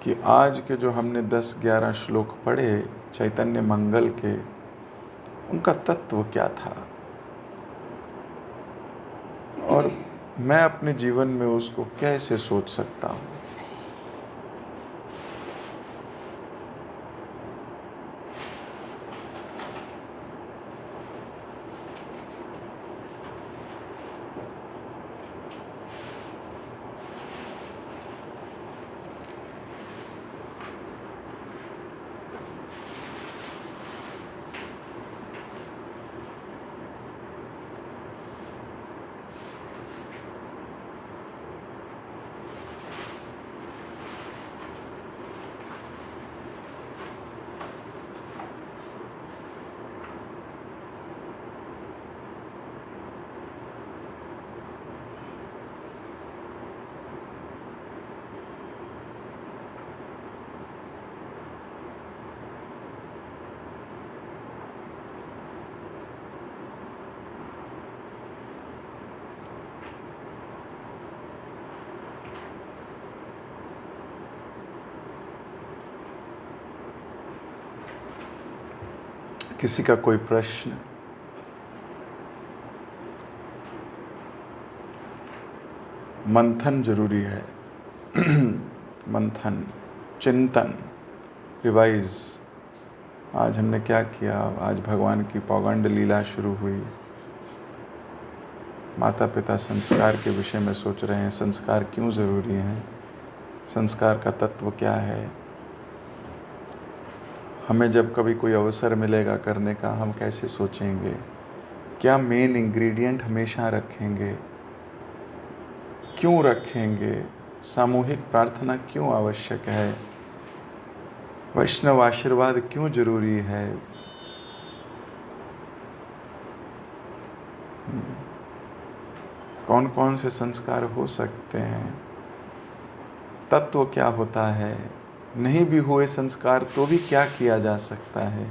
कि आज के जो हमने 10-11 श्लोक पढ़े चैतन्य मंगल के, उनका तत्व क्या था, और मैं अपने जीवन में उसको कैसे सोच सकता हूँ। किसी का कोई प्रश्न? मंथन जरूरी है। मंथन, चिंतन, रिवाइज। आज हमने क्या किया? आज भगवान की पौगंड लीला शुरू हुई। माता पिता संस्कार के विषय में सोच रहे हैं, संस्कार क्यों ज़रूरी हैं, संस्कार का तत्व क्या है। हमें जब कभी कोई अवसर मिलेगा करने का, हम कैसे सोचेंगे, क्या मेन इंग्रेडिएंट हमेशा रखेंगे, क्यों रखेंगे, सामूहिक प्रार्थना क्यों आवश्यक है, वैष्णव आशीर्वाद क्यों जरूरी है। कौन कौन से संस्कार हो सकते हैं, तत्व क्या होता है, नहीं भी हुए संस्कार तो भी क्या किया जा सकता है,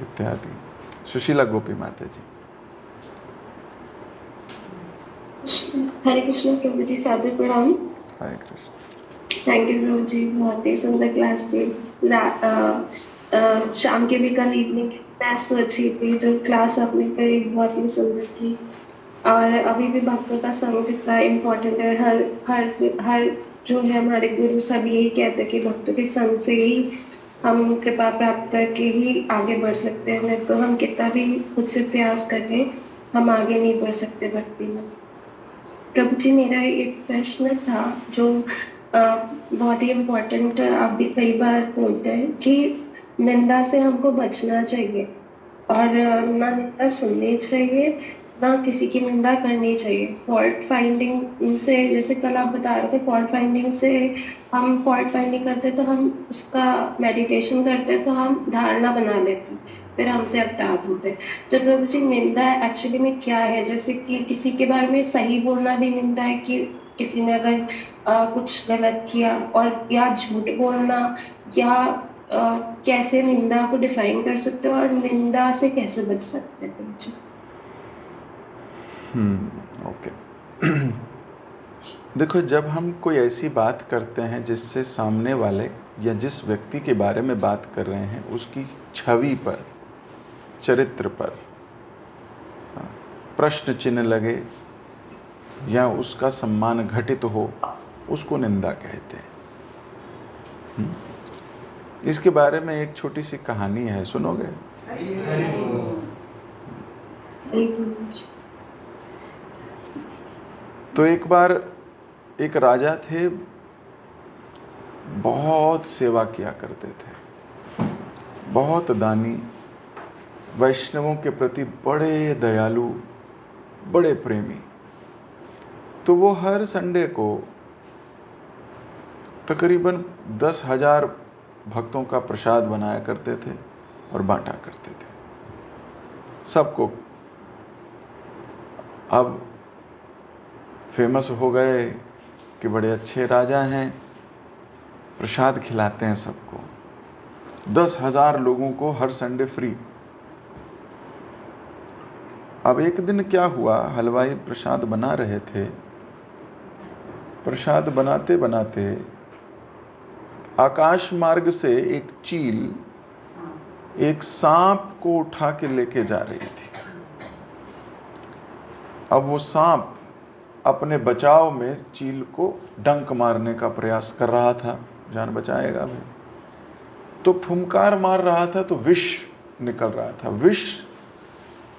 इत्यादि। सुशीला गोपी माता जी। हरे कृष्ण प्रभु जी, सादर प्रणाम। हरे कृष्ण। थैंक यू प्रभु जी, बहुत ही सुंदर क्लास थी। शाम के भी कल इवनिंग क्लास अच्छी थी, जो क्लास आपने करी बहुत ही सुंदर थी। और अभी भी भक्तों का संग जितना इम्पोर्टेंट है, हर जो है हमारे गुरु सब यही कहते हैं कि भक्तों के संग से ही हम कृपा प्राप्त करके ही आगे बढ़ सकते हैं, नहीं तो हम कितना भी खुद से प्रयास करें हम आगे नहीं बढ़ सकते भक्ति में। प्रभु जी, मेरा एक प्रश्न था जो बहुत ही इम्पोर्टेंट, आप भी कई बार बोलते हैं कि निंदा से हमको बचना चाहिए और ना निंदा सुननी चाहिए, ना किसी की निंदा करनी चाहिए। फॉल्ट फाइंडिंग से, जैसे कल आप बता रहे थे, फॉल्ट फाइंडिंग से हम फॉल्ट फाइंडिंग करते तो हम उसका मेडिटेशन करते तो हम धारणा बना लेते, फिर हमसे अपराध होते। तो प्रभु जी, निंदा एक्चुअली में क्या है? जैसे कि किसी के बारे में सही बोलना भी निंदा है कि किसी ने अगर कुछ गलत किया, और या झूठ बोलना, या कैसे निंदा को डिफाइन कर सकते हो और निंदा से कैसे बच सकते हैं प्रभु जी? ओके। देखो, जब हम कोई ऐसी बात करते हैं जिससे सामने वाले या जिस व्यक्ति के बारे में बात कर रहे हैं उसकी छवि पर, चरित्र पर प्रश्न चिन्ह लगे या उसका सम्मान घटित हो, उसको निंदा कहते हैं। इसके बारे में एक छोटी सी कहानी है, सुनोगे? तो एक बार एक राजा थे, बहुत सेवा किया करते थे, बहुत दानी, वैष्णवों के प्रति बड़े दयालु, बड़े प्रेमी। तो वो हर संडे को तकरीबन 10,000 भक्तों का प्रसाद बनाया करते थे और बांटा करते थे सबको। अब फेमस हो गए कि बड़े अच्छे राजा हैं, प्रसाद खिलाते हैं सबको, 10,000 लोगों को हर संडे फ्री। अब एक दिन क्या हुआ, हलवाई प्रसाद बना रहे थे, प्रसाद बनाते बनाते आकाश मार्ग से एक चील एक सांप को उठा के लेके जा रही थी। अब वो सांप अपने बचाव में चील को डंक मारने का प्रयास कर रहा था, जान बचाएगा भी, तो फुंकार मार रहा था तो विष निकल रहा था। विष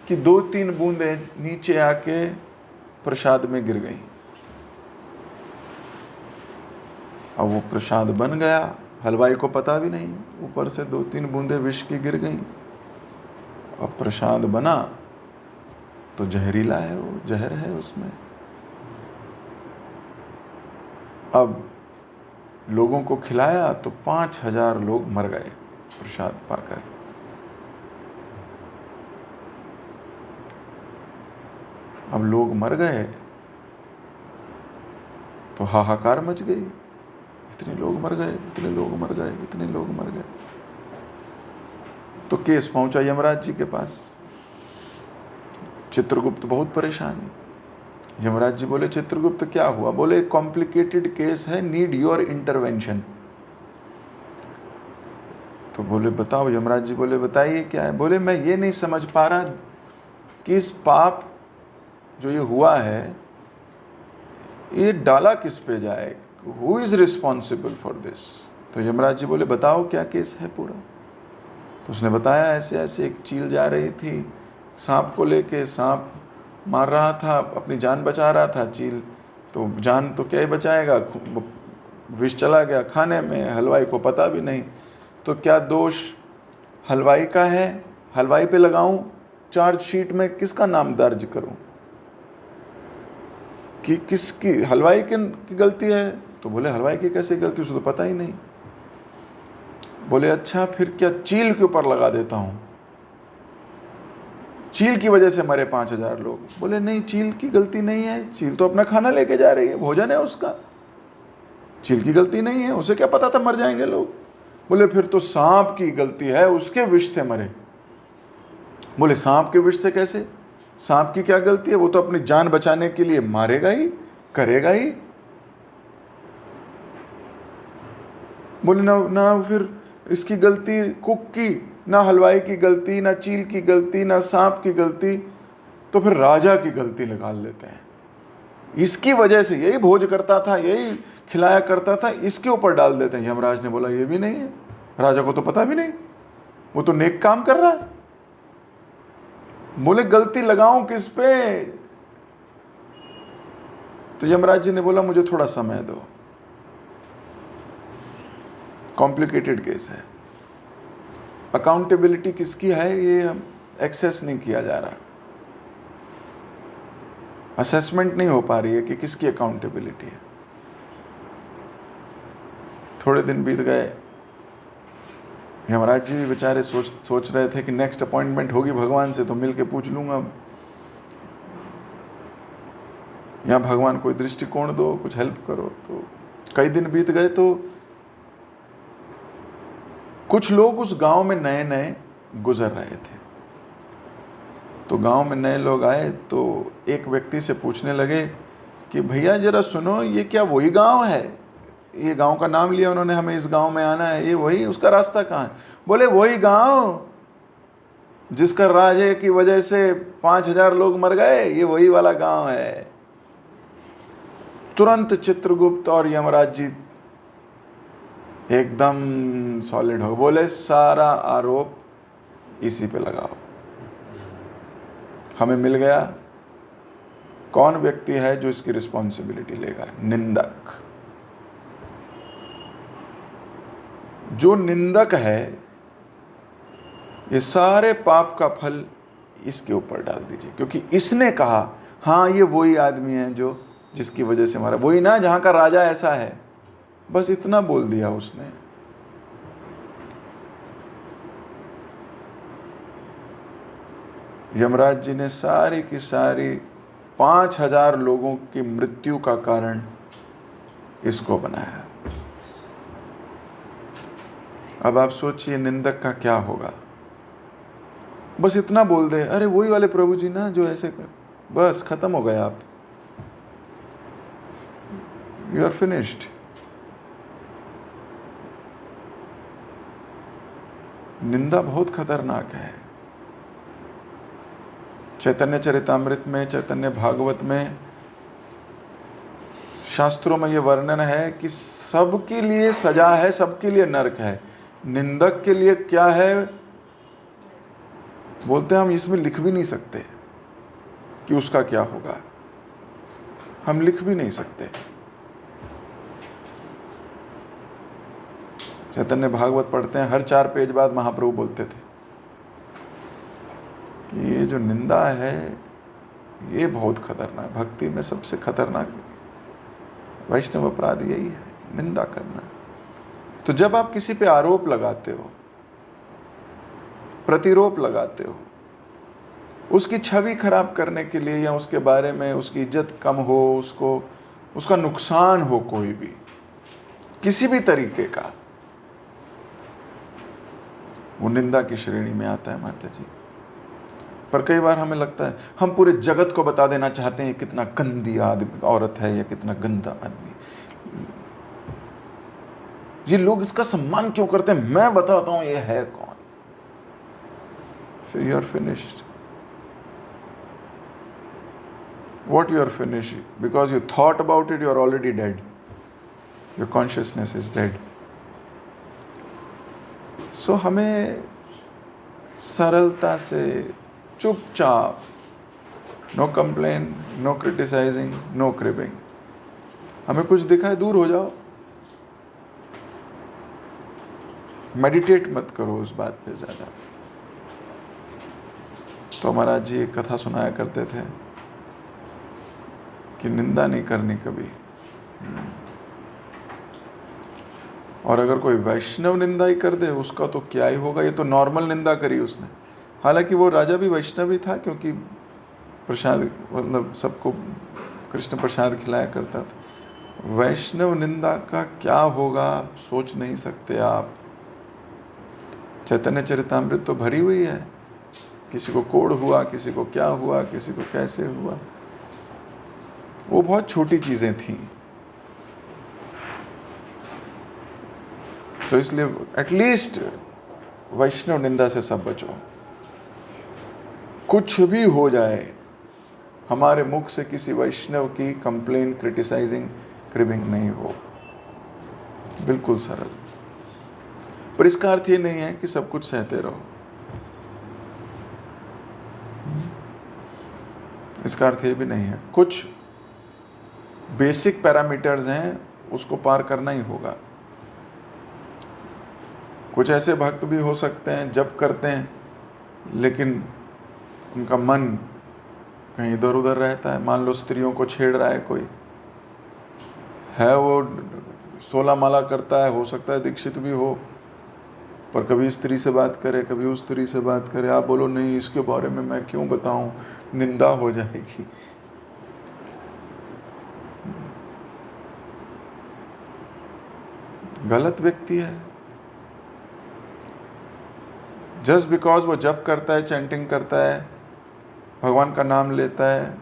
की 2-3 बूंदें नीचे आके प्रसाद में गिर गई। अब वो प्रसाद बन गया, हलवाई को पता भी नहीं, ऊपर से 2-3 बूंदें विष की गिर गई। अब प्रसाद बना तो जहरीला है, वो जहर है उसमें। अब लोगों को खिलाया तो 5,000 लोग मर गए प्रसाद पाकर। अब लोग मर गए तो हाहाकार मच गई, इतने लोग मर गए, इतने लोग मर गए, इतने लोग मर गए। तो केस पहुंचा यमराज जी के पास। चित्रगुप्त बहुत परेशान। यमराज जी बोले, चित्रगुप्त क्या हुआ? बोले, कॉम्प्लिकेटेड केस है, नीड योर इंटरवेंशन। तो बोले, बताओ। यमराज जी बोले, बताइए क्या है? बोले, मैं ये नहीं समझ पा रहा कि इस पाप जो ये हुआ है ये डाला किस पे जाए, who is responsible for this? तो यमराज जी बोले, बताओ क्या केस है पूरा। तो उसने बताया, ऐसे ऐसे एक चील जा रही थी सांप को लेके, सांप मार रहा था, अपनी जान बचा रहा था। चील तो जान तो क्या ही बचाएगा, विष चला गया खाने में, हलवाई को पता भी नहीं। तो क्या दोष हलवाई का है? हलवाई पे लगाऊं चार्जशीट में, किसका नाम दर्ज करूं कि किसकी, हलवाई की गलती है? तो बोले, हलवाई की कैसे गलती, उसे तो पता ही नहीं। बोले, अच्छा फिर क्या चील के ऊपर लगा देता हूं, चील की वजह से मरे 5,000 लोग। बोले, नहीं, चील की गलती नहीं है, चील तो अपना खाना लेके जा रही है, भोजन है उसका, चील की गलती नहीं है, उसे क्या पता था मर जाएंगे लोग। बोले, फिर तो सांप की गलती है, उसके विष से मरे। बोले, सांप के विष से कैसे? सांप की क्या गलती है, वो तो अपनी जान बचाने के लिए मारेगा ही, करेगा ही। बोले, ना फिर इसकी गलती कुक की, ना हलवाई की गलती, ना चील की गलती, ना सांप की गलती, तो फिर राजा की गलती निकाल लेते हैं। इसकी वजह से, यही भोज करता था, यही खिलाया करता था, इसके ऊपर डाल देते हैं। यमराज ने बोला, ये भी नहीं है, राजा को तो पता भी नहीं, वो तो नेक काम कर रहा है। बोले, गलती लगाऊं किस पे? तो यमराज जी ने बोला, मुझे थोड़ा समय दो, कॉम्प्लिकेटेड केस है, अकाउंटेबिलिटी किसकी है ये एक्सेस नहीं किया जा रहा। असेसमेंट नहीं हो पा रही है कि किसकी अकाउंटेबिलिटी है। थोड़े दिन बीत गए, यमराज जी भी बेचारे सोच रहे थे कि नेक्स्ट अपॉइंटमेंट होगी भगवान से तो मिल के पूछ लूंगा। यहाँ भगवान कोई दृष्टिकोण दो, कुछ हेल्प करो। तो कई दिन बीत गए तो कुछ लोग उस गांव में नए नए गुजर रहे थे। तो गांव में नए लोग आए तो एक व्यक्ति से पूछने लगे कि भैया जरा सुनो, ये क्या वही गांव है? ये गांव का नाम लिया उन्होंने, हमें इस गांव में आना है, ये वही, उसका रास्ता कहाँ है? बोले वही गांव जिसका राजे की वजह से 5000 लोग मर गए, ये वही वाला गांव है। तुरंत चित्रगुप्त और यमराज जी एकदम सॉलिड हो, बोले सारा आरोप इसी पे लगाओ। हमें मिल गया कौन व्यक्ति है जो इसकी रिस्पॉन्सिबिलिटी लेगा। निंदक। जो निंदक है, ये सारे पाप का फल इसके ऊपर डाल दीजिए, क्योंकि इसने कहा हाँ ये वही आदमी है जो जिसकी वजह से हमारा, वही ना जहां का राजा ऐसा है। बस इतना बोल दिया उसने। यमराज जी ने सारी की सारी 5000 लोगों की मृत्यु का कारण इसको बनाया। अब आप सोचिए निंदक का क्या होगा। बस इतना बोल दे, अरे वही वाले प्रभु जी ना जो ऐसे कर, बस खत्म हो गया। आप यू आर फिनिश्ड। निंदा बहुत खतरनाक है। चैतन्य चरितामृत में, चैतन्य भागवत में, शास्त्रों में यह वर्णन है कि सबके लिए सजा है, सबके लिए नरक है। निंदक के लिए क्या है बोलते हैं, हम इसमें लिख भी नहीं सकते कि उसका क्या होगा। हम लिख भी नहीं सकते। चैतन्य भागवत पढ़ते हैं, हर 4 पेज बाद महाप्रभु बोलते थे कि ये जो निंदा है ये बहुत खतरनाक, भक्ति में सबसे खतरनाक वैष्णव अपराध यही है, निंदा करना। तो जब आप किसी पे आरोप लगाते हो, प्रतिरोप लगाते हो, उसकी छवि खराब करने के लिए या उसके बारे में उसकी इज्जत कम हो, उसका नुकसान हो, कोई भी किसी भी तरीके का, वो निंदा की श्रेणी में आता है माता जी। पर कई बार हमें लगता है हम पूरे जगत को बता देना चाहते हैं कितना गंदी आदमी औरत है या कितना गंदा आदमी। ये लोग इसका सम्मान क्यों करते हैं, मैं बताता हूं ये है कौन। फिर you are finished. What you are finished? Because you thought about it, you are already dead. Your consciousness is dead. So हमें सरलता से चुपचाप, no complain, no criticizing, no cribbing. हमें कुछ दिखा है दूर हो जाओ, मेडिटेट मत करो उस बात पे ज़्यादा। तो महाराज जी एक कथा सुनाया करते थे कि निंदा नहीं करनी कभी। और अगर कोई वैष्णव निंदा ही कर दे उसका तो क्या ही होगा, ये तो नॉर्मल निंदा करी उसने। हालांकि वो राजा भी वैष्णव ही था, क्योंकि प्रसाद मतलब सबको कृष्ण प्रसाद खिलाया करता था। वैष्णव निंदा का क्या होगा सोच नहीं सकते आप। चैतन्य चरितामृत तो भरी हुई है, किसी को कोढ़ हुआ, किसी को क्या हुआ, किसी को कैसे हुआ। वो बहुत छोटी चीजें थी। तो इसलिए एटलीस्ट वैष्णव निंदा से सब बचो। कुछ भी हो जाए, हमारे मुख से किसी वैष्णव की कंप्लेन, क्रिटिसाइजिंग, क्रिबिंग नहीं हो। बिल्कुल सरल। पर इसका अर्थ ये नहीं है कि सब कुछ सहते रहो। इसका अर्थ ये भी नहीं है, कुछ बेसिक पैरामीटर्स हैं उसको पार करना ही होगा। कुछ ऐसे भक्त भी हो सकते हैं जप करते हैं लेकिन उनका मन कहीं इधर उधर रहता है। मान लो स्त्रियों को छेड़ रहा है कोई, है वो 16 माला करता है, हो सकता है दीक्षित भी हो, पर कभी इस स्त्री से बात करे, कभी उस स्त्री से बात करे, आप बोलो नहीं इसके बारे में मैं क्यों बताऊं, निंदा हो जाएगी। गलत व्यक्ति है। जस्ट बिकॉज वो जप करता है, चैंटिंग करता है, भगवान का नाम लेता है,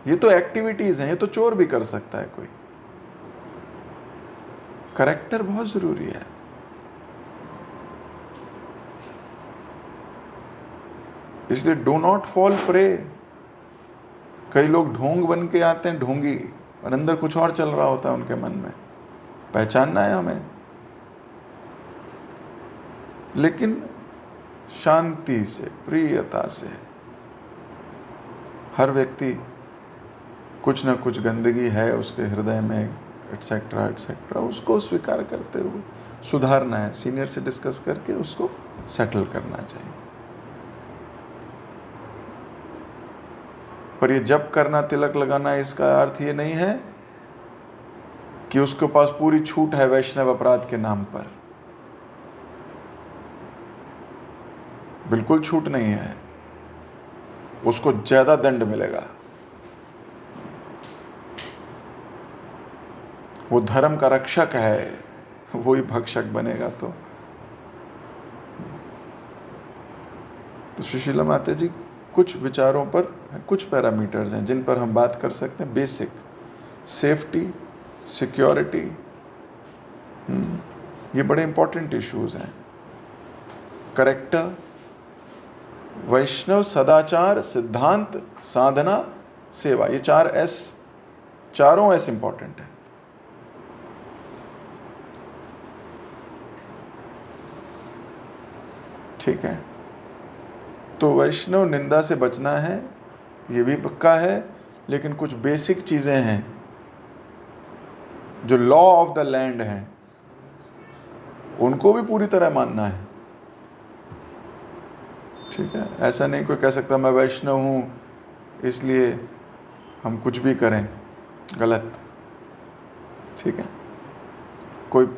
ये तो एक्टिविटीज हैं, ये तो चोर भी कर सकता है कोई। करेक्टर बहुत जरूरी है। इसलिए डू नॉट फॉल प्रे। कई लोग ढोंग बन के आते हैं, ढोंगी, और अंदर कुछ और चल रहा होता है उनके मन में। पहचानना है हमें, लेकिन शांति से, प्रियता से। हर व्यक्ति कुछ ना कुछ गंदगी है उसके हृदय में, एटसेट्रा एटसेट्रा, उसको स्वीकार करते हुए सुधारना है। सीनियर से डिस्कस करके उसको सेटल करना चाहिए। पर ये जप करना, तिलक लगाना, इसका अर्थ ये नहीं है कि उसके पास पूरी छूट है वैष्णव अपराध के नाम पर। बिल्कुल छूट नहीं है, उसको ज्यादा दंड मिलेगा। वो धर्म का रक्षक है, वही भक्षक बनेगा। तो सुशीला माता जी कुछ विचारों पर, कुछ पैरामीटर्स हैं जिन पर हम बात कर सकते हैं। बेसिक सेफ्टी, सिक्योरिटी, ये बड़े इंपॉर्टेंट इश्यूज हैं। करेक्टर, वैष्णव सदाचार, सिद्धांत, साधना, सेवा, ये 4 S, चारों S इंपॉर्टेंट है। ठीक है, तो वैष्णव निंदा से बचना है, ये भी पक्का है। लेकिन कुछ बेसिक चीजें हैं जो लॉ ऑफ द लैंड हैं, उनको भी पूरी तरह मानना है। ठीक है, ऐसा नहीं कोई कह सकता मैं वैष्णव हूं इसलिए हम कुछ भी करें, गलत। ठीक है, कोई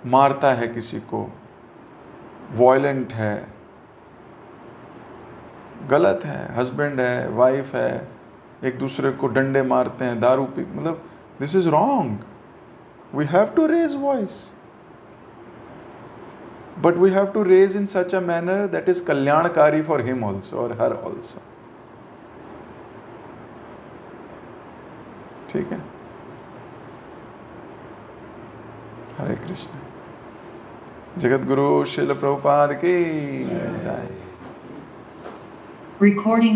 मारता है किसी को, वॉयलेंट है, गलत है। हस्बैंड है, वाइफ है, एक दूसरे को डंडे मारते हैं, दारू पी, मतलब this is wrong. We have to raise voice, but we have to raise in such a manner that is कल्याणकारी फॉर हिम ऑल्सो और हर ऑल्सो। ठीक है, हरे कृष्ण। जगत गुरु श्रील प्रभुपाद की जय। Recording